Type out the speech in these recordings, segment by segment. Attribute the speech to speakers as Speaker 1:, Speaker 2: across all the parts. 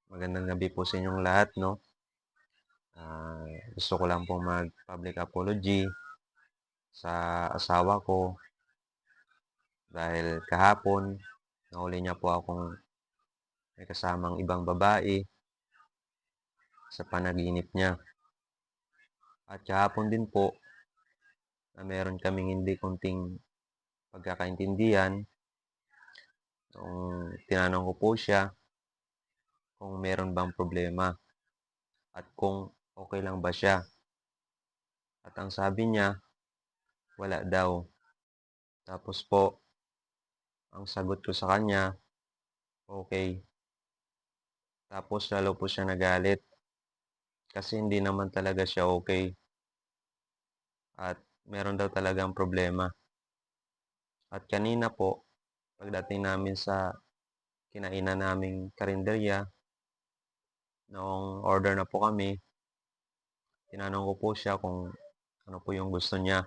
Speaker 1: Magandang gabi po sa inyong lahat, 'no. Gusto ko lang pong mag-public apology sa asawa ko dahil kahapon nahuli niya po akong may kasamang ibang babae sa panaginip niya. At kahapon din po na meron kaming hindi konting pagkakaintindihan nung tinanong ko po siya kung meron bang problema at kung okey lang ba siya. At ang sabi niya, wala daw. Tapos po ang sagot ko sa kanya, okey. Tapos lalo po siya nagalit kasi hindi naman talaga siya okey at meron daw talagang problema. At kanina po, pagdating namin sa kinainan naming karenderya, noong order na po kami, tinanong ko po siya kung ano po yung gusto niya.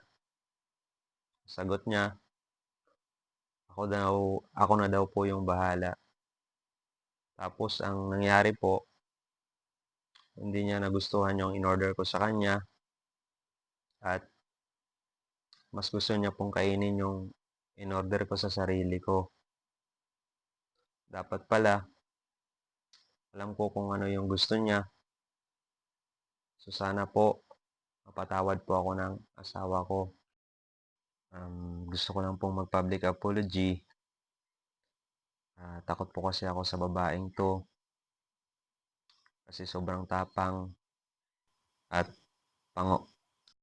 Speaker 1: Sagot niya, ako na daw po yung bahala. Tapos ang nangyari po, hindi niya nagustuhan yung in-order ko sa kanya at mas gusto niya pong kainin yung in-order ko sa sarili ko. Dapat pala, alam ko kung ano yung gusto niya. So sana po mapatawad po ako ng asawa ko. Gusto ko lang pong mag-public apology. Takot po kasi ako sa babaeng 'to kasi sobrang tapang at